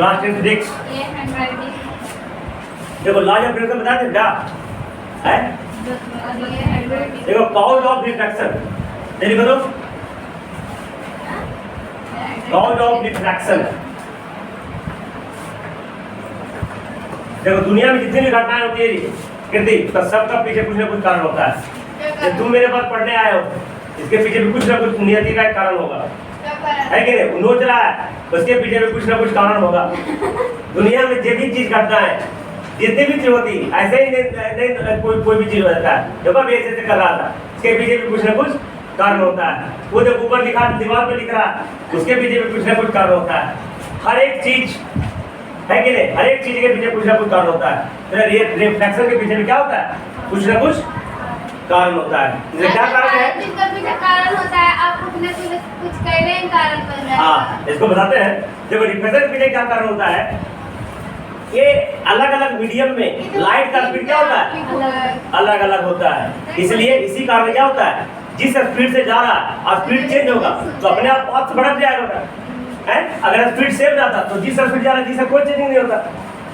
Class 10 physics. देखो laws of refraction बता दें क्या है? देखो कॉज ऑफ रिफ्रैक्शन, जल्दी करो। कॉज ऑफ रिफ्रैक्शन, देखो दुनिया में जितनी भी घटनाएं होती है कृति, तो सबका पीछे कुछ ना कुछ कारण होता है। तुम मेरे पास पढ़ने आए हो, इसके पीछे भी कुछ ना कुछ नियति का एक कारण होगा, है कि नहीं? नोच रहा है, उसके पीछे भी कुछ ना कुछ कारण होगा। दुनिया में जो भी चीज घटना है, जितनी भी चीज होती ऐसे ही नहीं कोई भी चीज हो जाता है। देखो अभी ऐसे कर रहा था, इसके पीछे भी कुछ ना कुछ कारण होता है। वो जो ऊपर लिखा दीवार पे लिख रहा है, उसके पीछे भी कुछ ना कुछ कारण होता है। हर एक चीज, है कि नहीं? हर एक चीज के पीछे कुछ ना कुछ कारण होता है। रिफ्रैक्शन के पीछे भी क्या होता है? कुछ ना कुछ कारण होता है। इसमें क्या कारण है? जिसका पीछे कारण होता है, आप कुछ ना कुछ कह रहे हैं, कारण बन रहा है। हाँ, इसको बताते हैं। देखो रिफ्रैक्शन के पीछे क्या कारण होता है? ये अलग अलग मीडियम में लाइट का स्पीड क्या होता है? अलग अलग होता है। इसलिए इसी कारण क्या होता है, जिस स्पीड से जा रहा है और स्पीड चेंज होगा तो अपने आप पाथ बढ़ जाएगा है। अगर स्पीड सेम जाता तो जिस स्पीड जा रहा है जिससे कोई चेंज नहीं होता,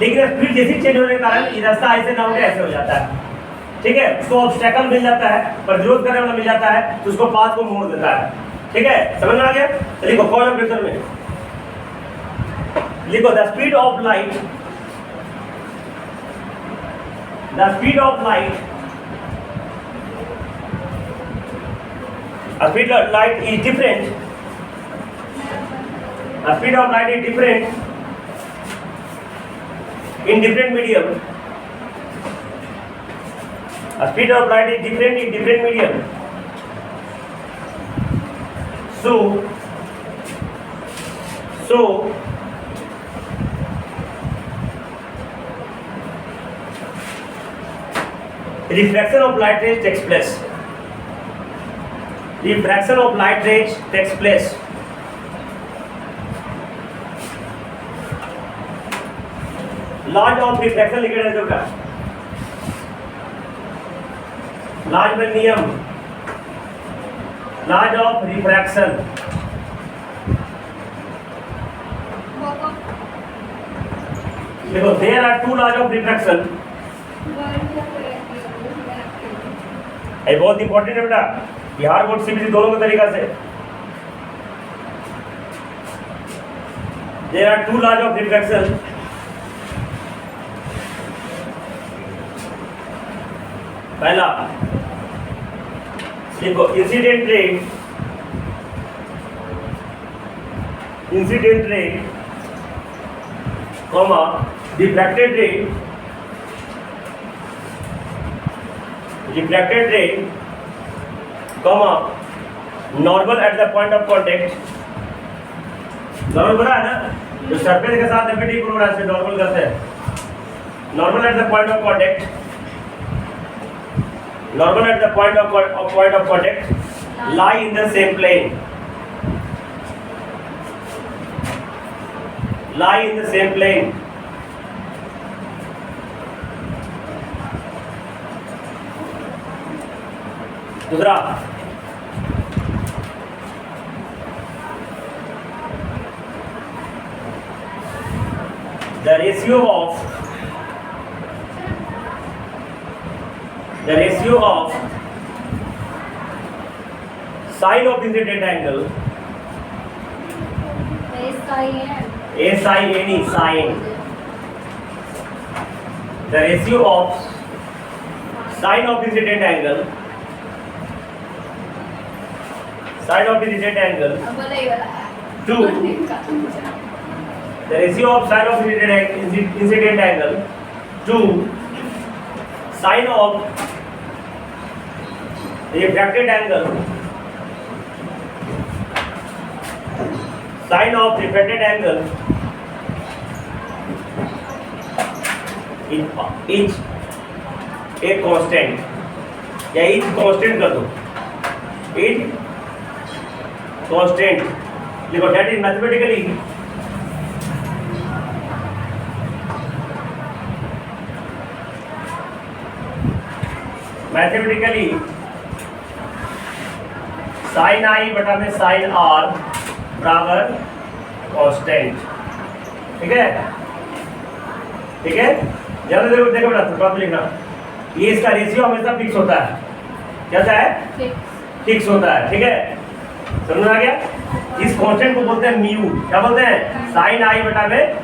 लेकिन स्पीड जैसी चेंज होने के कारण रास्ता ऐसे ना होकर ऐसे हो जाता है। ठीक है, उसको ऑब्स्टेकल मिल जाता है, प्रतिरोध करने वाला मिल जाता है, तो उसको पाथ को मोड़ देता है। ठीक है, समझ में आ गया? लिखो कॉज ऑफ रिफ्रैक्शन में लिखो the speed of light, the speed of light, a speed of light is different, a speed of light is different in different medium, a speed of light is different in different medium, so refraction of light rays takes place. Refraction of light rays takes place. Laws of refraction लिखे रहते हो क्या? Laws में नियम, laws of refraction. देखो there are two laws of refraction. ये बहुत important है बेटा, बिहार बोर्ड सीबीएसई दोनों के तरीका से। There are two laws of refraction. पहला देखो incident ray comma refracted ray comma normal at the point of contact. Normal बना है ना, जो सरफेस के साथ परपेंडिकुलर है, नॉर्मल करते हैं। Normal at the point of contact, normal at the point of contact lie in the same plane, lie in the same plane. दूसरा the ratio of sine of incident angle SINE sine, the ratio of sine of incident angle to the ratio of sine of incident angle to sine of refracted angle, sine of refracted angle is a constant, या is constant कर दो, is constant लिखो, that is mathematically sin I बटा में sin R बराबर constant. ठीक है, ठीक है। जल्दी देखो देखो बेटा, टॉप लिखना। ये इसका रेशियो हमेशा फिक्स होता है। क्या होता है? फिक्स होता है, ठीक है। समझ में आ गया? इस कांस्टेंट को बोलते हैं म्यू। क्या बोलते हैं? साइन आई बटा में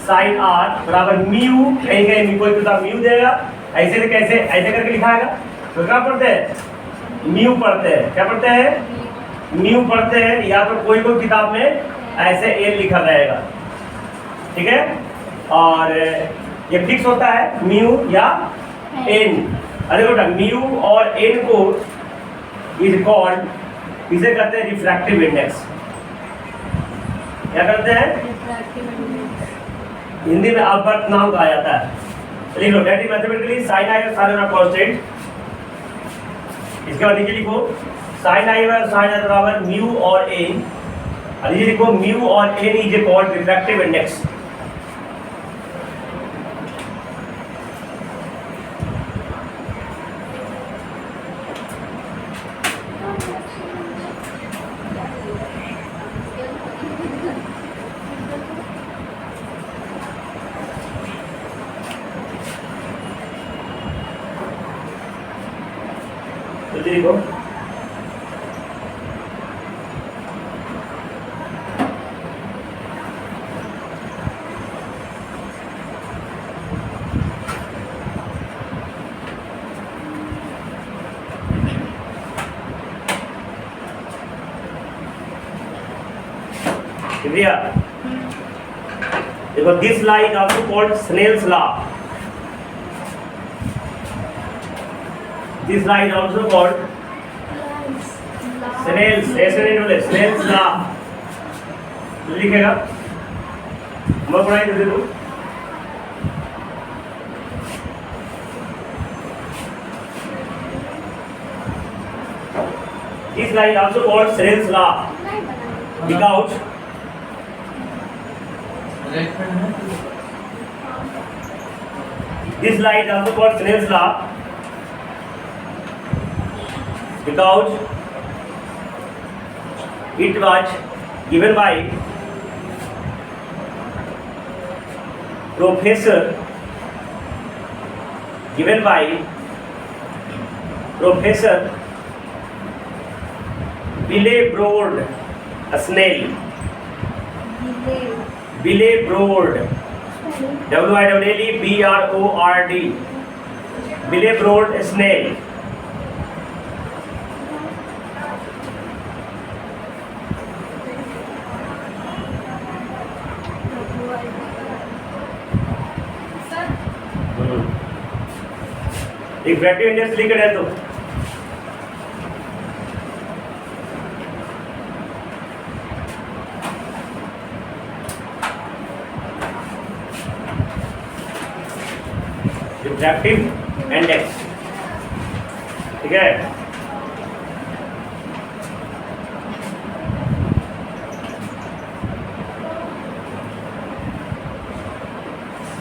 साइन आर बराबर म्यू। कहीं कहीं कोई किताब म्यू देगा, ऐसे कैसे ऐसे करके लिखाएगा। तो क्या पढ़ते हैं? म्यू पढ़ते हैं। क्या पढ़ते हैं? म्यू पढ़ते हैं। या तो कोई कोई किताब में ऐसे एल लिखा रहेगा, ठीक है। और ये फिक्स होता है म्यू या एन। अरे बेटा, म्यू और एन को इज कॉल्ड, इसे कहते हैं रिफ्रैक्टिव इंडेक्स। क्या करते हैं? हिंदी में अपवर्तनांक कहा जाता है। लिख लो, that is mathematically sign i और साइन आर कांस्टेंट। इसके बाद नीचे लिखो साइन आई और साइन आर बराबर म्यू और एन। और नीचे लिखो म्यू और n is a called refractive index. लिखो देखो, this law is also called Snell's law. This law is also called Snell's, ऐसे नहीं बोले, स्नेल्स लॉ। लिखेगा, मैं पढ़ाई दे दूं। This law is also called Snell's law because this law is also called Snell's law because it was given by Professor Willebrord Snell. Willebrord, Willebrord, Willebrord Snell. Refractive index लिख रहे तो refractive index, ठीक है।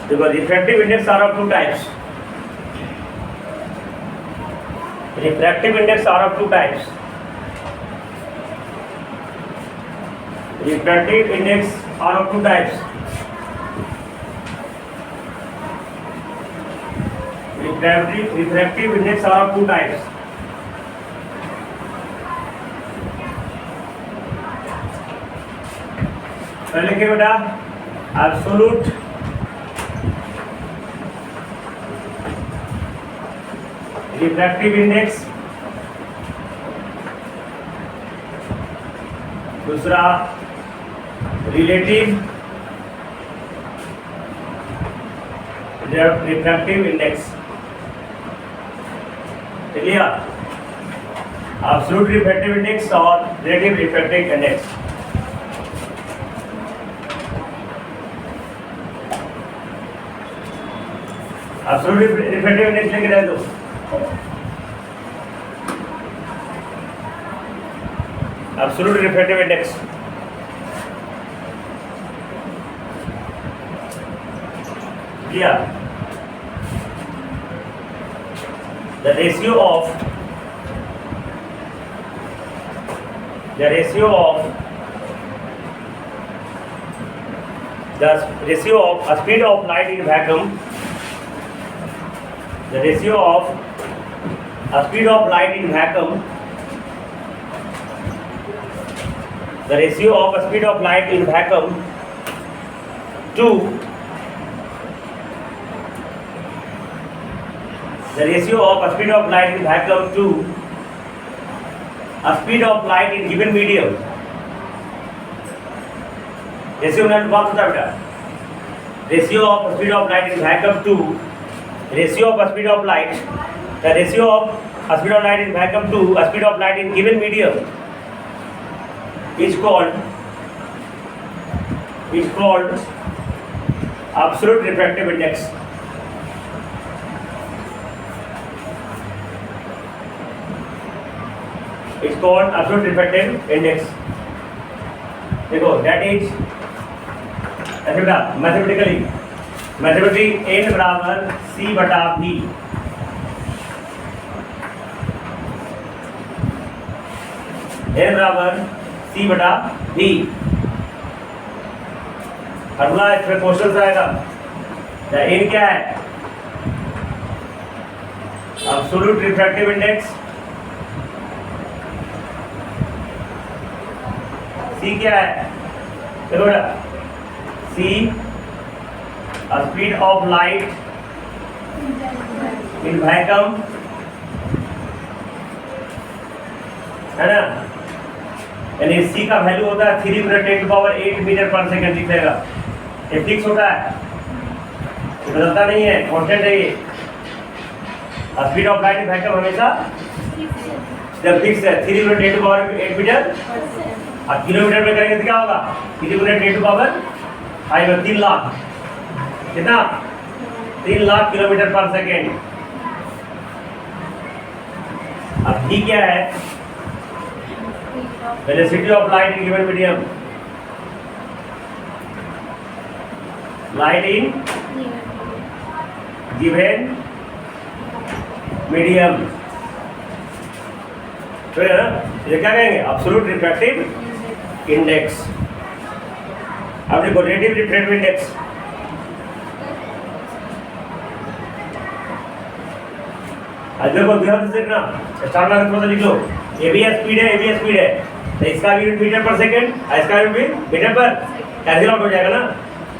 देखो, refractive index are of two types. Refractive index are of two types. Refractive index are of two types. Refractive index are of two types. पहले क्या बेटा? Absolute refractive index, दूसरा रिलेटिव रिफ्रैक्टिव इंडेक्स। चलिए, absolute refractive index और relative refractive index. Absolute refractive index लेके रह दो। Absolute refractive index, clear? The ratio of the ratio of speed of light in vacuum, the ratio of speed of light in vacuum, the ratio of speed of light in vacuum to the ratio of speed of light in vacuum to a speed of light in given medium. Ratio में बहुत होता है बेटा, ratio of speed of light in vacuum to ratio of speed of light, the ratio of speed of light in vacuum to speed of light in given medium is called absolute refractive index. Is called absolute refractive index. देखो that is ऐसे बेटा mathematically n बराबर c बटा v. n बराबर c बटा v. अगला इसमें question आएगा, n क्या है? Absolute refractive index. c क्या है? देखो बेटा, c speed of light in vacuum है ना, यानी c का वैल्यू होता है 3 × 10⁸ मीटर पर सेकंड. दिखेगा ये फिक्स होता है, ये बदलता नहीं है, कांस्टेंट है ये. Speed of light in vacuum हमेशा जब फिक्स है 3 × 10⁸ मीटर. अब किलोमीटर में करेंगे तो क्या होगा? 3 × 10⁵ 3 लाख. कितना? 3 लाख किलोमीटर पर सेकेंड. अब v क्या है? Velocity of light in given medium. Light in given medium. तो ये क्या कहेंगे? Absolute refractive index. अब देखो रिलेटिव रिफ्रैक्टिव इंडेक्स. देखो ध्यान से देखना, स्टार्ट लगा थोड़ा सा लिख लो. एबीएस स्पीड है, एबीएस स्पीड है, तो इसका यूनिट मीटर पर सेकंड, इसका यूनिट मीटर पर, कैंसिल आउट हो जाएगा ना.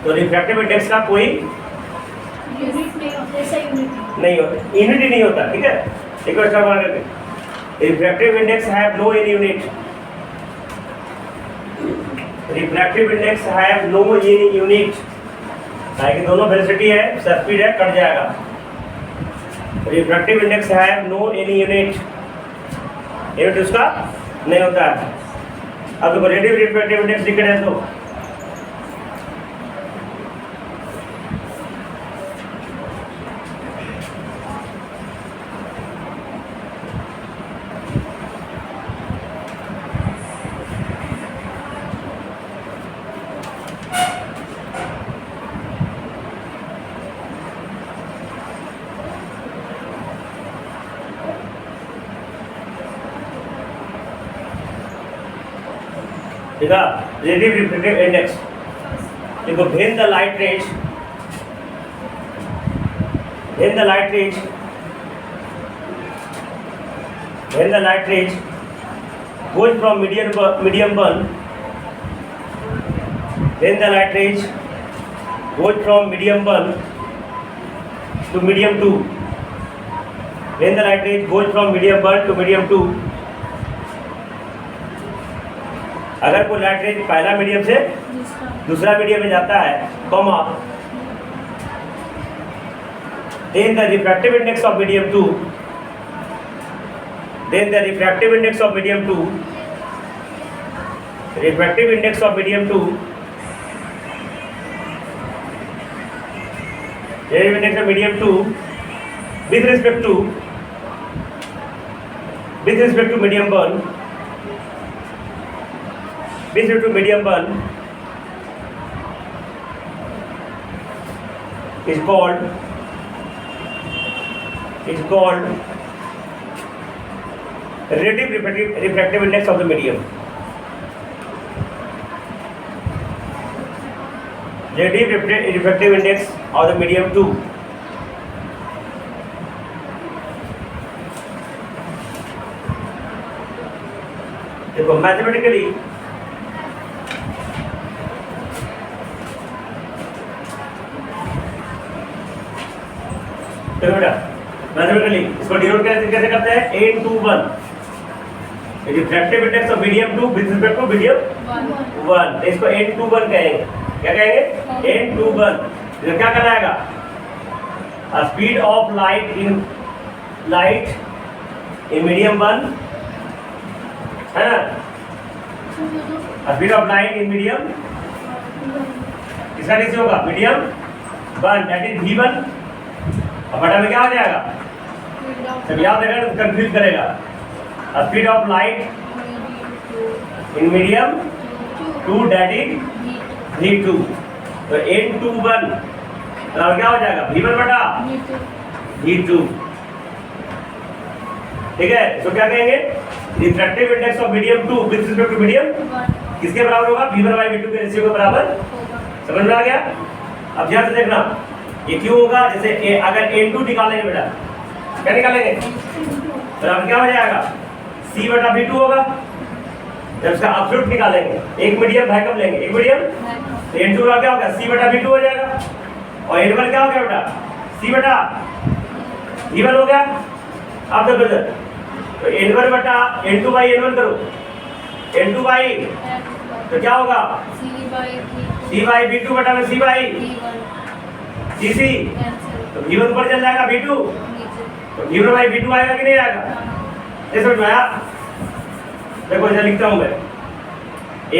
तो रिफ्रैक्टिव इंडेक्स का कोई यूनिट नहीं होता, यूनिट ही नहीं होता. ठीक है, एक बार स्टार्ट लगा करके. Refractive index have no any unit. Refractive index have no any unit. ताकि दोनों वेलोसिटी है, स्पीड है, कट जाएगा. Refractive index have no any unit. Unit उसका नहीं होता है. अब देखो रिलेटिव रिफ्रैक्टिव इंडेक्स लिख रहे हैं तो ठीक है. रिलेटिव रिफ्रैक्टिव इंडेक्स देखो, when the light rays goes from medium 1, when the light rays goes from medium 1 to medium 2, when the light rays goes from medium 1 to medium 2, अगर कोई light रे पहला मीडियम से दूसरा मीडियम में जाता है, comma, then the refractive index of medium 2, then the refractive index of medium 2 with respect to medium 1 is called relative refractive index of the medium. relative refractive index of the medium 2. देखो mathematically देखो बेटा mathematically इसको denote कैसे करते हैं n21 refractive index of medium 2 with respect to medium 1 इसको n21 कहेंगे क्या कहेंगे n21 ये क्या कहलाएगा speed of light in medium 1 है ना speed of light in medium किसका कैसे होगा मीडियम 1 दैट इज v1 अब बटा में क्या हो जाएगा सब याद रखेगा तो कंफ्यूज करेगा speed of light in medium 2 that is v2 तो n21 तो क्या हो जाएगा v1 बटा v2 ठीक है तो क्या कहेंगे refractive index of medium 2 with respect to medium किसके बराबर होगा v1/v2 के रेशियो के बराबर समझ में आ गया अब ध्यान से देखना ये क्यों होगा जैसे अगर n2 निकालेंगे बेटा क्या निकालेंगे बराबर क्या हो जाएगा c/v2 होगा जब इसका एब्सोल्यूट निकालेंगे एक मीडियम वैक्यूम लेंगे एक मीडियम तो n2 का क्या होगा c/v2 हो जाएगा और n1 क्या हो गया बेटा c/v1 हो गया अब देखो इधर तो n1 बटा n2/n1 करो n2 तो क्या होगा c/v2 बटा में c/cc तो v1 ऊपर चल जाएगा v2 तो v1/v2 आएगा कि नहीं आएगा ये समझ में आया देखो ऐसा लिखता हूं मैं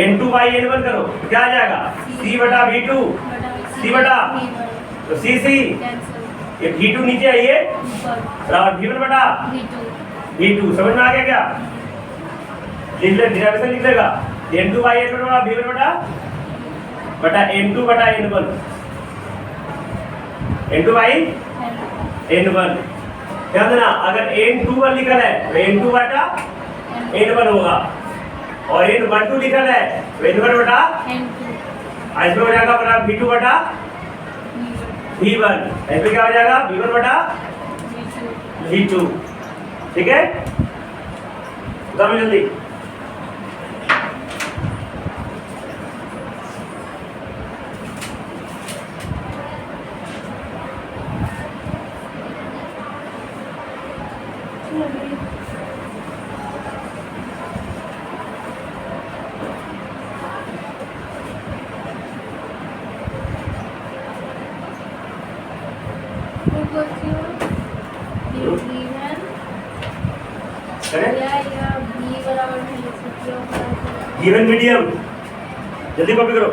n2/n1 करो तो क्या आ जाएगा c/v2 c/ तो cc ये v2 नीचे आइए और v1 बटा v2 समझ में आ गया क्या लिख ले डेरिवेशन लिख लेगा n2/n1 बटा v1 बटा n2/n1 n2/n1 ध्यान देना अगर n21 लिखा है तो n2/n1 होगा और n12 लिखा है तो n1 बटा इसमें हो जाएगा बटा v2 बटा v1 इसमें क्या हो जाएगा v1 बटा v2 ठीक है बताओ जल्दी गिवन मीडियम जल्दी कॉपी करो